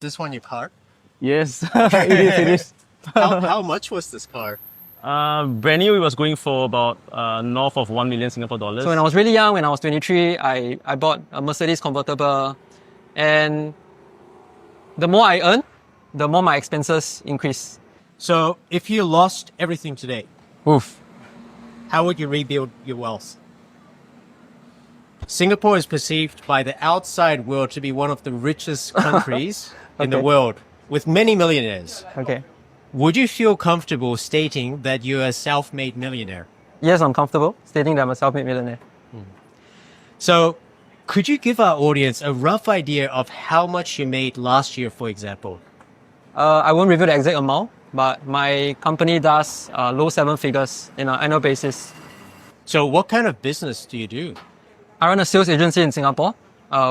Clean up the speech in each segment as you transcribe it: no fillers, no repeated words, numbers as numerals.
this one your car? Yes, it is. How much was this car? Brand new, it was going for about north of 1 million Singapore dollars. So when I was really young, when I was 23, I bought a Mercedes convertible, and the more I earn, the more my expenses increase. So if you lost everything today, Oof. how would you rebuild your wealth? Singapore is perceived by the outside world to be one of the richest countries in the Okay. world, with many millionaires. Okay. Would you feel comfortable stating that you're a self-made millionaire? Yes, I'm comfortable stating that I'm a self-made millionaire. So could you give our audience a rough idea of how much you made last year, for example? I won't reveal the exact amount, but my company does low seven figures in an annual basis. So what kind of business do you do? I run a sales agency in Singapore.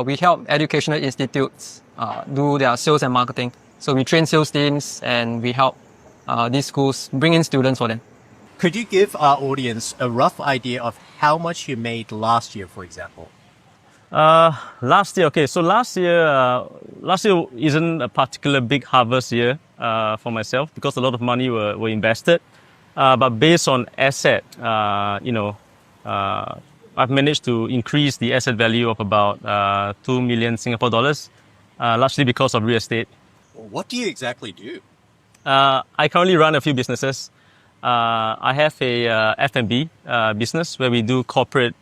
We help educational institutes do their sales and marketing. So we train sales teams and we help these schools bring in students for them. Could you give our audience a rough idea of how much you made last year, for example? Last year, okay. So last year isn't a particular big harvest year for myself because a lot of money were invested. But based on asset, I've managed to increase the asset value of about 2 million Singapore dollars, largely because of real estate. What do you exactly do? I currently run a few businesses. I have a F&B business where we do corporate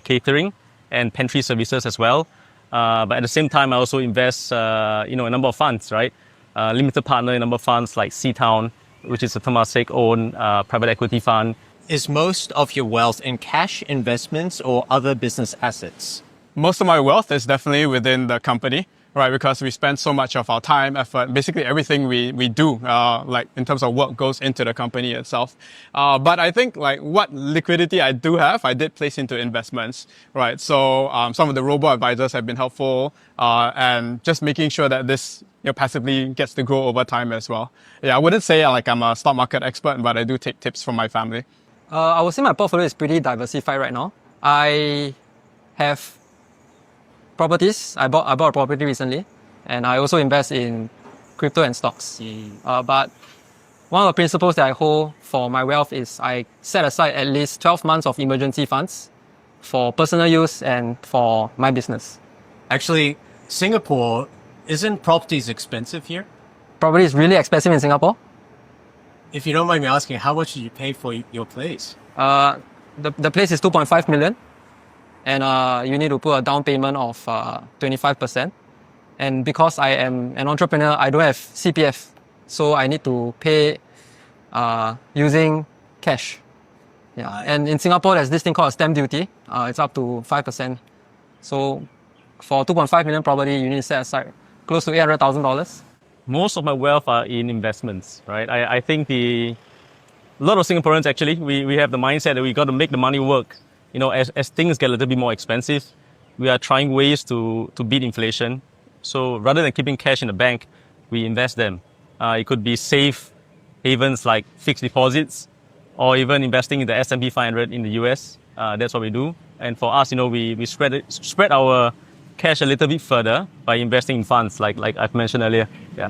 catering and pantry services as well. But at the same time, I also invest, a number of funds, right? Limited partner in a number of funds like Seatown, which is a Temasek-owned private equity fund. Is most of your wealth in cash investments or other business assets? Most of my wealth is definitely within the company, right? Because we spend so much of our time, effort, basically everything we do, like in terms of work goes into the company itself. But I think like what liquidity I do have, I did place into investments, right? So some of the robo-advisors have been helpful, and just making sure that this passively gets to grow over time as well. Yeah, I wouldn't say like I'm a stock market expert, but I do take tips from my family. I would say my portfolio is pretty diversified right now. I have properties. I bought a property recently, and I also invest in crypto and stocks. But one of the principles that I hold for my wealth is I set aside at least 12 months of emergency funds for personal use and for my business. Actually, Singapore, isn't properties expensive here? Property is really expensive in Singapore. If you don't mind me asking, how much did you pay for your place? The place is 2.5 million. And you need to put a down payment of 25%. And because I am an entrepreneur, I don't have CPF. So I need to pay using cash. Yeah. And in Singapore, there's this thing called a stamp duty. It's up to 5%. So for 2.5 million property, you need to set aside close to $800,000. Most of my wealth are in investments, right? I think a lot of Singaporeans actually, we have the mindset that we got to make the money work. As things get a little bit more expensive, we are trying ways to beat inflation. So rather than keeping cash in the bank, we invest them. It could be safe havens like fixed deposits, or even investing in the S&P 500 in the US. That's what we do. And for us, we spread our cash a little bit further by investing in funds like I've mentioned earlier. Yeah.